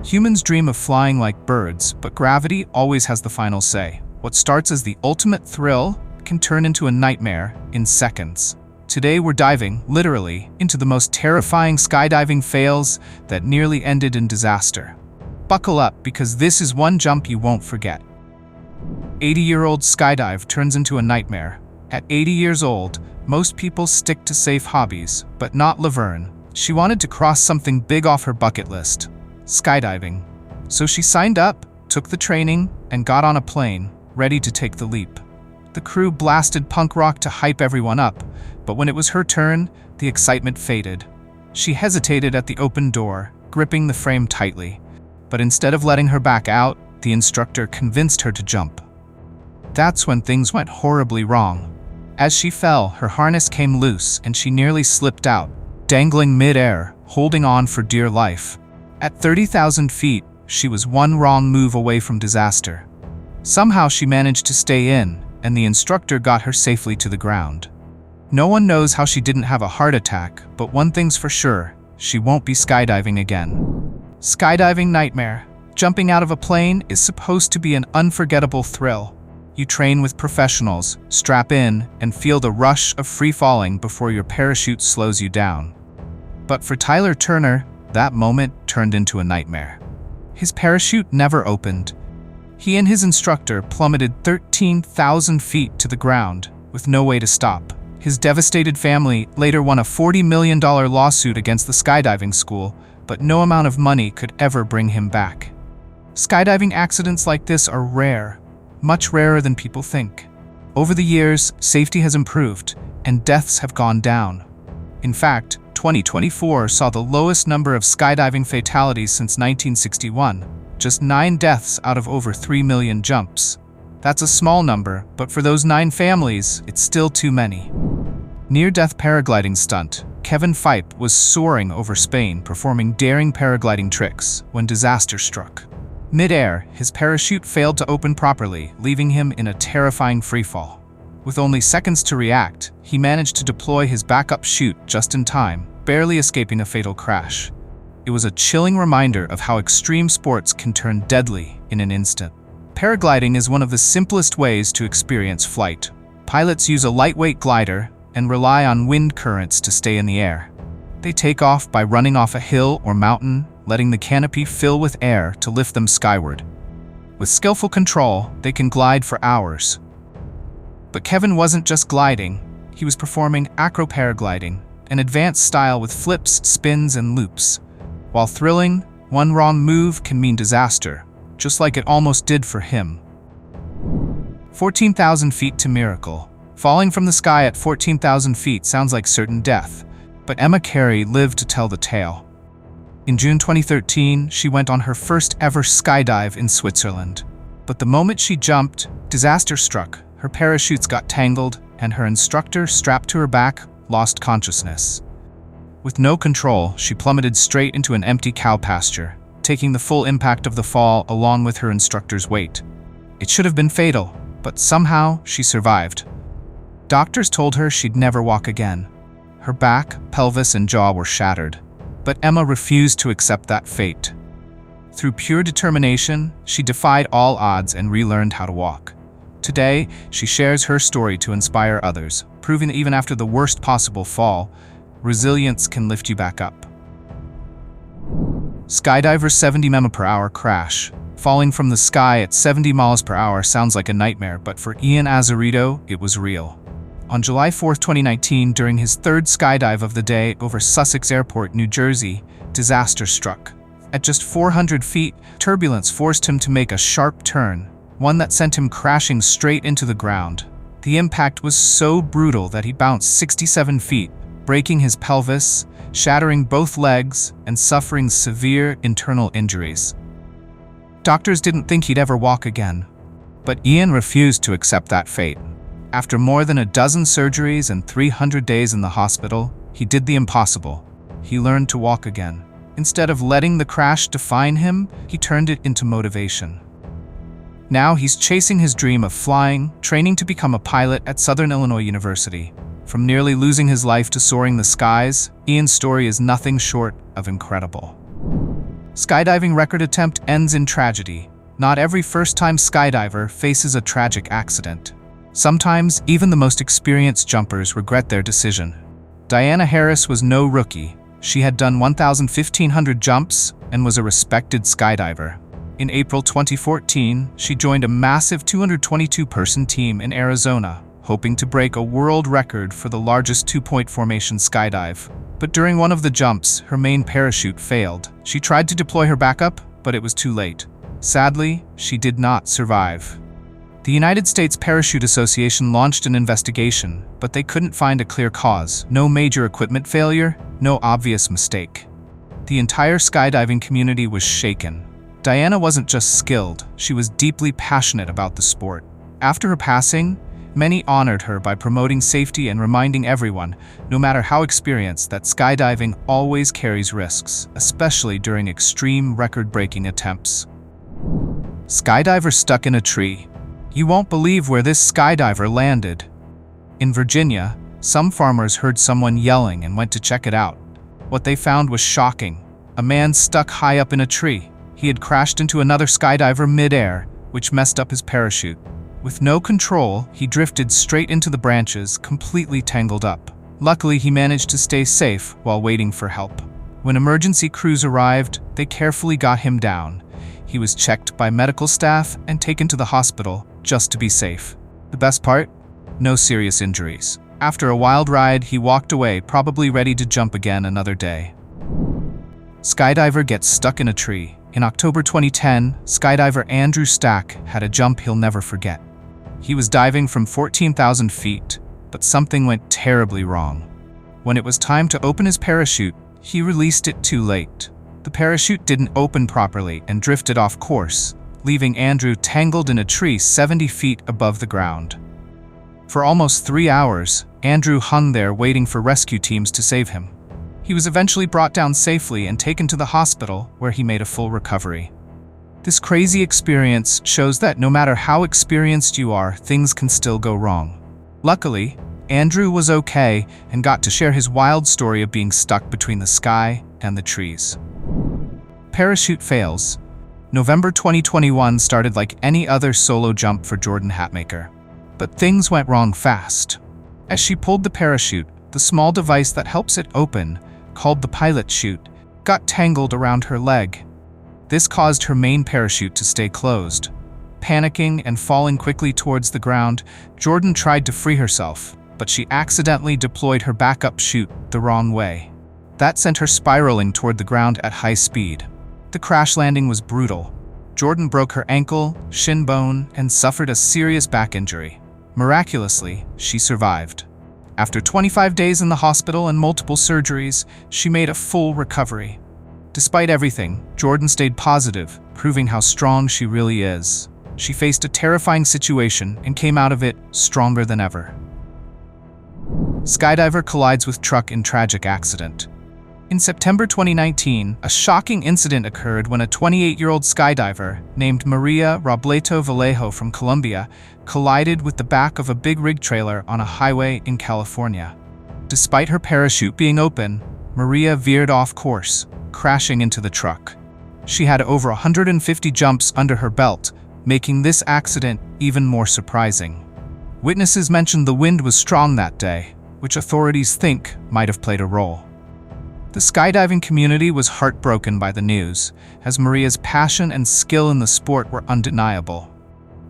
Humans dream of flying like birds, but gravity always has the final say. What starts as the ultimate thrill can turn into a nightmare in seconds. Today we're diving, literally, into the most terrifying skydiving fails that nearly ended in disaster. Buckle up, because this is one jump you won't forget. 80-year-old skydive turns into a nightmare. At 80 years old, most people stick to safe hobbies, but not Laverne. She wanted to cross something big off her bucket list: skydiving. So she signed up, took the training, and got on a plane, ready to take the leap. The crew blasted punk rock to hype everyone up, but when it was her turn, the excitement faded. She hesitated at the open door, gripping the frame tightly. But instead of letting her back out, the instructor convinced her to jump. That's when things went horribly wrong. As she fell, her harness came loose and she nearly slipped out, dangling mid-air, holding on for dear life. At 30,000 feet, she was one wrong move away from disaster. Somehow she managed to stay in, and the instructor got her safely to the ground. No one knows how she didn't have a heart attack, but one thing's for sure: she won't be skydiving again. Skydiving nightmare. Jumping out of a plane is supposed to be an unforgettable thrill. You train with professionals, strap in, and feel the rush of free falling before your parachute slows you down. But for Tyler Turner, that moment turned into a nightmare. His parachute never opened. He and his instructor plummeted 13,000 feet to the ground, with no way to stop. His devastated family later won a $40 million lawsuit against the skydiving school, but no amount of money could ever bring him back. Skydiving accidents like this are rare, much rarer than people think. Over the years, safety has improved, and deaths have gone down. In fact, 2024 saw the lowest number of skydiving fatalities since 1961, just 9 deaths out of over 3 million jumps. That's a small number, but for those 9 families, it's still too many. Near-death paragliding stunt. Kevin Fipe was soaring over Spain performing daring paragliding tricks when disaster struck. Mid-air, his parachute failed to open properly, leaving him in a terrifying freefall. With only seconds to react, he managed to deploy his backup chute just in time, barely escaping a fatal crash. It was a chilling reminder of how extreme sports can turn deadly in an instant. Paragliding is one of the simplest ways to experience flight. Pilots use a lightweight glider and rely on wind currents to stay in the air. They take off by running off a hill or mountain, letting the canopy fill with air to lift them skyward. With skillful control, they can glide for hours. But Kevin wasn't just gliding, he was performing acro-paragliding, an advanced style with flips, spins, and loops. While thrilling, one wrong move can mean disaster, just like it almost did for him. 14,000 feet to Miracle. Falling from the sky at 14,000 feet sounds like certain death, but Emma Carey lived to tell the tale. In June 2013, she went on her first ever skydive in Switzerland. But the moment she jumped, disaster struck. Her parachutes got tangled, and her instructor, strapped to her back, lost consciousness. With no control, she plummeted straight into an empty cow pasture, taking the full impact of the fall along with her instructor's weight. It should have been fatal, but somehow she survived. Doctors told her she'd never walk again. Her back, pelvis, and jaw were shattered. But Emma refused to accept that fate. Through pure determination, she defied all odds and relearned how to walk. Today, she shares her story to inspire others, proving that even after the worst possible fall, resilience can lift you back up. Skydiver's 70 mph crash. Falling from the sky at 70 miles per hour sounds like a nightmare, but for Ian Azzarito, it was real. On July 4, 2019, during his third skydive of the day over Sussex Airport, New Jersey, disaster struck. At just 400 feet, turbulence forced him to make a sharp turn, one that sent him crashing straight into the ground. The impact was so brutal that he bounced 67 feet, breaking his pelvis, shattering both legs, and suffering severe internal injuries. Doctors didn't think he'd ever walk again, but Ian refused to accept that fate. After more than a dozen surgeries and 300 days in the hospital, he did the impossible. He learned to walk again. Instead of letting the crash define him, he turned it into motivation. Now he's chasing his dream of flying, training to become a pilot at Southern Illinois University. From nearly losing his life to soaring the skies, Ian's story is nothing short of incredible. Skydiving record attempt ends in tragedy. Not every first-time skydiver faces a tragic accident. Sometimes, even the most experienced jumpers regret their decision. Diana Harris was no rookie. She had done 1,500 jumps and was a respected skydiver. In April 2014, she joined a massive 222-person team in Arizona, hoping to break a world record for the largest two-point formation skydive. But during one of the jumps, her main parachute failed. She tried to deploy her backup, but it was too late. Sadly, she did not survive. The United States Parachute Association launched an investigation, but they couldn't find a clear cause. No major equipment failure, no obvious mistake. The entire skydiving community was shaken. Diana wasn't just skilled, she was deeply passionate about the sport. After her passing, many honored her by promoting safety and reminding everyone, no matter how experienced, that skydiving always carries risks, especially during extreme record-breaking attempts. Skydiver stuck in a tree. You won't believe where this skydiver landed. In Virginia, some farmers heard someone yelling and went to check it out. What they found was shocking. A man stuck high up in a tree. He had crashed into another skydiver mid-air, which messed up his parachute. With no control, he drifted straight into the branches, completely tangled up. Luckily, he managed to stay safe while waiting for help. When emergency crews arrived, they carefully got him down. He was checked by medical staff and taken to the hospital just to be safe. The best part? No serious injuries. After a wild ride, he walked away, probably ready to jump again another day. Skydiver gets stuck in a tree. In October 2010, skydiver Andrew Stack had a jump he'll never forget. He was diving from 14,000 feet, but something went terribly wrong. When it was time to open his parachute, he released it too late. The parachute didn't open properly and drifted off course, leaving Andrew tangled in a tree 70 feet above the ground. For almost 3 hours, Andrew hung there waiting for rescue teams to save him. He was eventually brought down safely and taken to the hospital, where he made a full recovery. This crazy experience shows that no matter how experienced you are, things can still go wrong. Luckily, Andrew was okay and got to share his wild story of being stuck between the sky and the trees. Parachute fails. November 2021 started like any other solo jump for Jordan Hatmaker. But things went wrong fast. As she pulled the parachute, the small device that helps it open, called the pilot chute, got tangled around her leg. This caused her main parachute to stay closed. Panicking and falling quickly towards the ground, Jordan tried to free herself, but she accidentally deployed her backup chute the wrong way. That sent her spiraling toward the ground at high speed. The crash landing was brutal. Jordan broke her ankle, shin bone, and suffered a serious back injury. Miraculously, she survived. After 25 days in the hospital and multiple surgeries, she made a full recovery. Despite everything, Jordan stayed positive, proving how strong she really is. She faced a terrifying situation and came out of it stronger than ever. Skydiver collides with truck in tragic accident. In September 2019, a shocking incident occurred when a 28-year-old skydiver named Maria Robleto Vallejo from Colombia collided with the back of a big rig trailer on a highway in California. Despite her parachute being open, Maria veered off course, crashing into the truck. She had over 150 jumps under her belt, making this accident even more surprising. Witnesses mentioned the wind was strong that day, which authorities think might have played a role. The skydiving community was heartbroken by the news, as Maria's passion and skill in the sport were undeniable.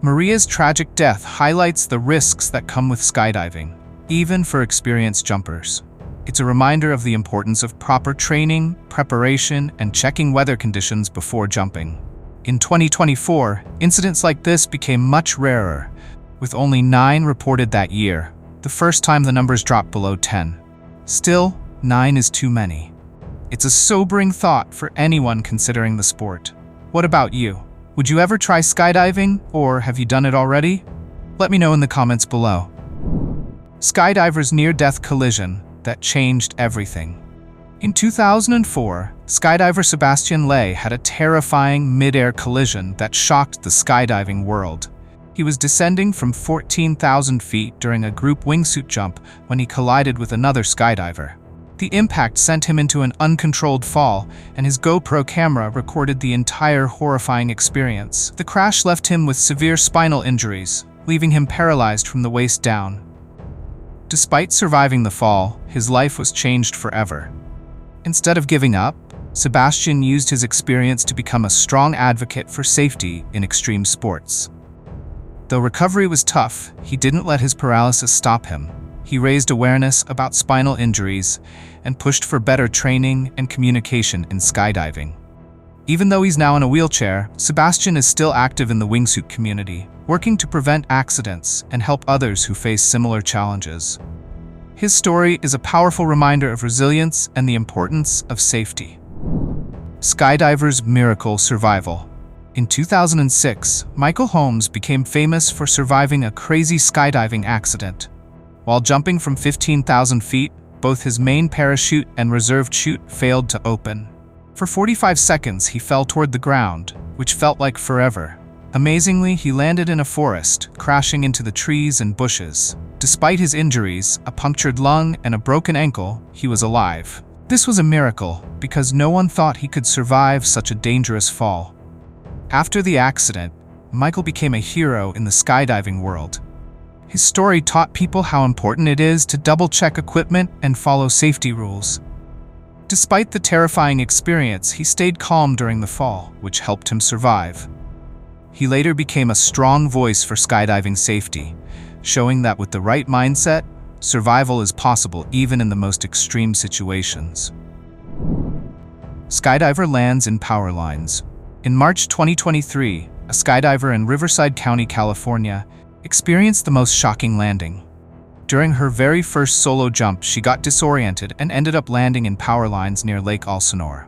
Maria's tragic death highlights the risks that come with skydiving, even for experienced jumpers. It's a reminder of the importance of proper training, preparation, and checking weather conditions before jumping. In 2024, incidents like this became much rarer, with only 9 reported that year, the first time the numbers dropped below 10. Still, 9 is too many. It's a sobering thought for anyone considering the sport. What about you? Would you ever try skydiving, or have you done it already? Let me know in the comments below. Skydiver's near-death collision that changed everything. In 2004, skydiver Sebastian Ley had a terrifying mid-air collision that shocked the skydiving world. He was descending from 14,000 feet during a group wingsuit jump when he collided with another skydiver. The impact sent him into an uncontrolled fall, and his GoPro camera recorded the entire horrifying experience. The crash left him with severe spinal injuries, leaving him paralyzed from the waist down. Despite surviving the fall, his life was changed forever. Instead of giving up, Sebastian used his experience to become a strong advocate for safety in extreme sports. Though recovery was tough, he didn't let his paralysis stop him. He raised awareness about spinal injuries and pushed for better training and communication in skydiving. Even though he's now in a wheelchair, Sebastian is still active in the wingsuit community, working to prevent accidents and help others who face similar challenges. His story is a powerful reminder of resilience and the importance of safety. Skydiver's miracle survival. In 2006, Michael Holmes became famous for surviving a crazy skydiving accident. While jumping from 15,000 feet, both his main parachute and reserve chute failed to open. For 45 seconds, he fell toward the ground, which felt like forever. Amazingly, he landed in a forest, crashing into the trees and bushes. Despite his injuries, a punctured lung and a broken ankle, he was alive. This was a miracle, because no one thought he could survive such a dangerous fall. After the accident, Michael became a hero in the skydiving world. His story taught people how important it is to double-check equipment and follow safety rules. Despite the terrifying experience, he stayed calm during the fall, which helped him survive. He later became a strong voice for skydiving safety, showing that with the right mindset, survival is possible even in the most extreme situations. Skydiver lands in power lines. In March 2023, a skydiver in Riverside County, California, experienced the most shocking landing. During her very first solo jump, she got disoriented and ended up landing in power lines near Lake Elsinore.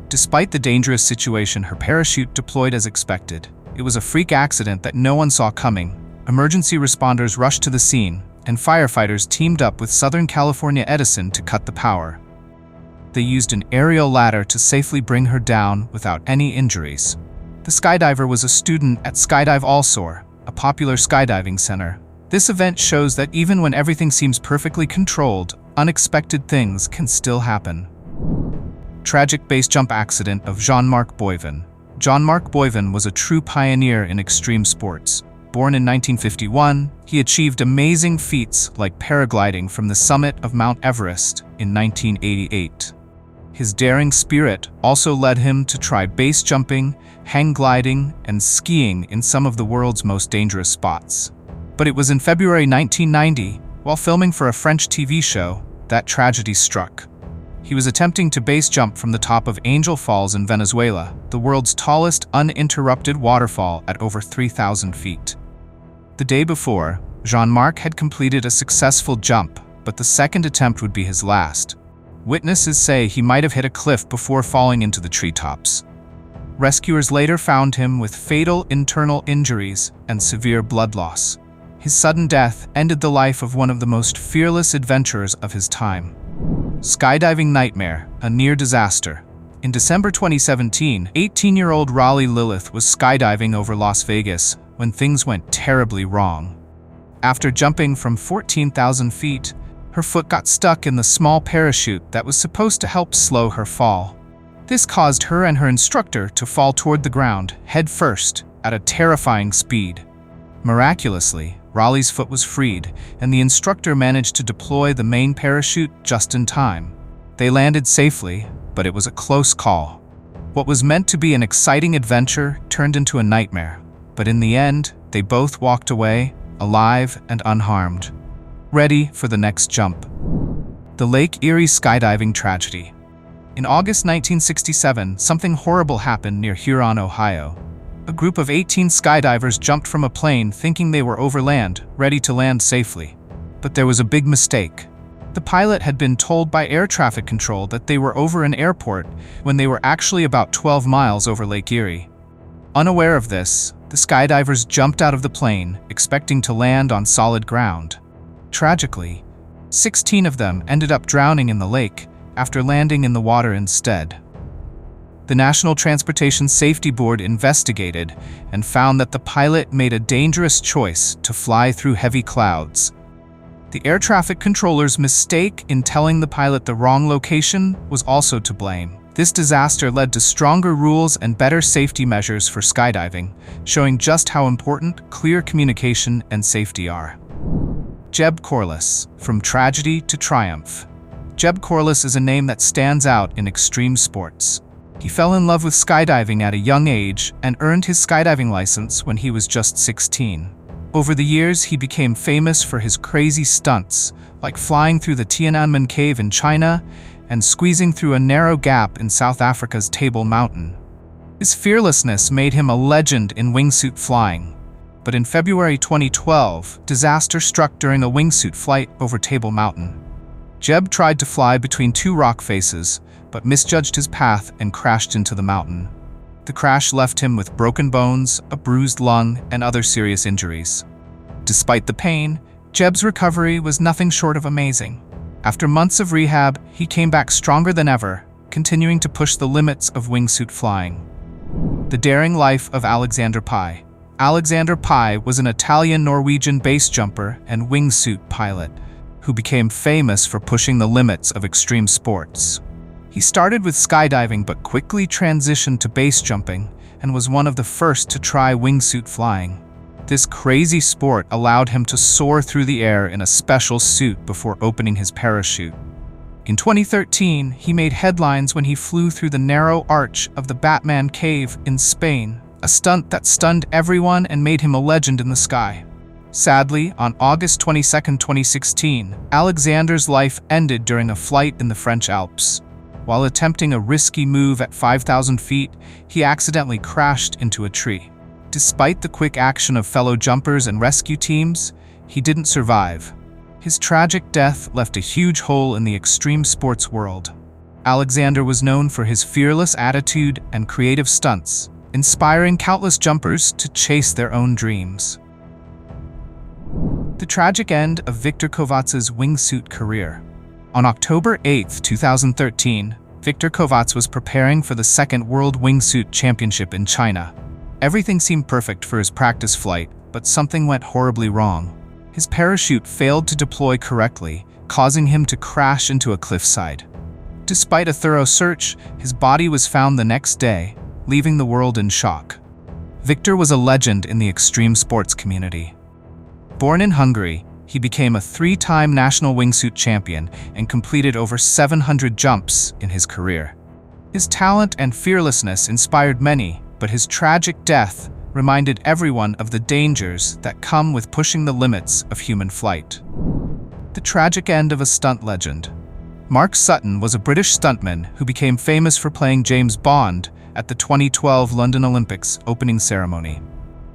Despite the dangerous situation, her parachute deployed as expected. It was a freak accident that no one saw coming. Emergency responders rushed to the scene, and firefighters teamed up with Southern California Edison to cut the power. They used an aerial ladder to safely bring her down without any injuries. The skydiver was a student at Skydive Allsore, a popular skydiving center. This event shows that even when everything seems perfectly controlled, unexpected things can still happen. Tragic base jump accident of Jean-Marc Boivin. Jean-Marc Boivin was a true pioneer in extreme sports. Born in 1951, he achieved amazing feats like paragliding from the summit of Mount Everest in 1988. His daring spirit also led him to try base jumping, hang gliding, and skiing in some of the world's most dangerous spots. But it was in February 1990, while filming for a French TV show, that tragedy struck. He was attempting to base jump from the top of Angel Falls in Venezuela, the world's tallest uninterrupted waterfall at over 3,000 feet. The day before, Jean-Marc had completed a successful jump, but the second attempt would be his last. Witnesses say he might have hit a cliff before falling into the treetops. Rescuers later found him with fatal internal injuries and severe blood loss. His sudden death ended the life of one of the most fearless adventurers of his time. Skydiving nightmare, a near disaster. In December 2017, 18-year-old Raleigh Lilith was skydiving over Las Vegas when things went terribly wrong. After jumping from 14,000 feet, her foot got stuck in the small parachute that was supposed to help slow her fall. This caused her and her instructor to fall toward the ground, head first, at a terrifying speed. Miraculously, Raleigh's foot was freed, and the instructor managed to deploy the main parachute just in time. They landed safely, but it was a close call. What was meant to be an exciting adventure turned into a nightmare, but in the end, they both walked away, alive and unharmed, ready for the next jump. The Lake Erie skydiving tragedy. In August 1967, something horrible happened near Huron, Ohio. A group of 18 skydivers jumped from a plane thinking they were over land, ready to land safely. But there was a big mistake. The pilot had been told by air traffic control that they were over an airport when they were actually about 12 miles over Lake Erie. Unaware of this, the skydivers jumped out of the plane, expecting to land on solid ground. Tragically, 16 of them ended up drowning in the lake after landing in the water instead. The National Transportation Safety Board investigated and found that the pilot made a dangerous choice to fly through heavy clouds. The air traffic controller's mistake in telling the pilot the wrong location was also to blame. This disaster led to stronger rules and better safety measures for skydiving, showing just how important clear communication and safety are. Jeb Corliss, from tragedy to triumph. Jeb Corliss is a name that stands out in extreme sports. He fell in love with skydiving at a young age and earned his skydiving license when he was just 16. Over the years, he became famous for his crazy stunts, like flying through the Tiananmen Cave in China and squeezing through a narrow gap in South Africa's Table Mountain. His fearlessness made him a legend in wingsuit flying. But in February 2012, disaster struck during a wingsuit flight over Table Mountain. Jeb tried to fly between two rock faces, but misjudged his path and crashed into the mountain. The crash left him with broken bones, a bruised lung, and other serious injuries. Despite the pain, Jeb's recovery was nothing short of amazing. After months of rehab, he came back stronger than ever, continuing to push the limits of wingsuit flying. The daring life of Alexander Pye. Alexander Pye was an Italian-Norwegian base jumper and wingsuit pilot who became famous for pushing the limits of extreme sports. He started with skydiving but quickly transitioned to base jumping and was one of the first to try wingsuit flying. This crazy sport allowed him to soar through the air in a special suit before opening his parachute. In 2013, he made headlines when he flew through the narrow arch of the Batman Cave in Spain, a stunt that stunned everyone and made him a legend in the sky. Sadly, on August 22, 2016, Alexander's life ended during a flight in the French Alps. While attempting a risky move at 5,000 feet, he accidentally crashed into a tree. Despite the quick action of fellow jumpers and rescue teams, he didn't survive. His tragic death left a huge hole in the extreme sports world. Alexander was known for his fearless attitude and creative stunts, inspiring countless jumpers to chase their own dreams. The tragic end of Viktor Kovacs's wingsuit career. On October 8, 2013, Viktor Kovacs was preparing for the second World Wingsuit Championship in China. Everything seemed perfect for his practice flight, but something went horribly wrong. His parachute failed to deploy correctly, causing him to crash into a cliffside. Despite a thorough search, his body was found the next day, leaving the world in shock. Viktor was a legend in the extreme sports community. Born in Hungary, he became a three-time national wingsuit champion and completed over 700 jumps in his career. His talent and fearlessness inspired many, but his tragic death reminded everyone of the dangers that come with pushing the limits of human flight. The tragic end of a stunt legend. Mark Sutton was a British stuntman who became famous for playing James Bond at the 2012 London Olympics opening ceremony.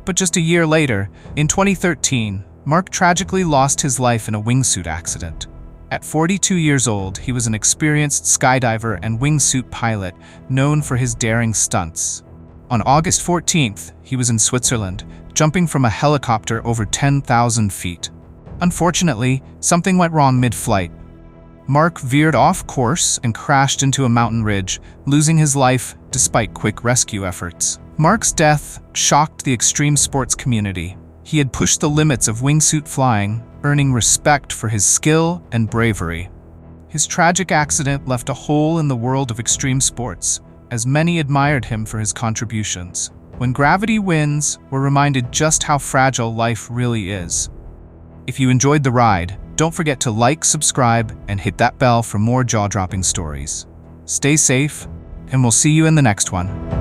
But just a year later, in 2013, Mark tragically lost his life in a wingsuit accident. At 42 years old, he was an experienced skydiver and wingsuit pilot known for his daring stunts. On August 14th, he was in Switzerland, jumping from a helicopter over 10,000 feet. Unfortunately, something went wrong mid-flight. Mark veered off course and crashed into a mountain ridge, losing his life despite quick rescue efforts. Mark's death shocked the extreme sports community. He had pushed the limits of wingsuit flying, earning respect for his skill and bravery. His tragic accident left a hole in the world of extreme sports, as many admired him for his contributions. When gravity wins, we're reminded just how fragile life really is. If you enjoyed the ride, don't forget to like, subscribe, and hit that bell for more jaw-dropping stories. Stay safe, and we'll see you in the next one.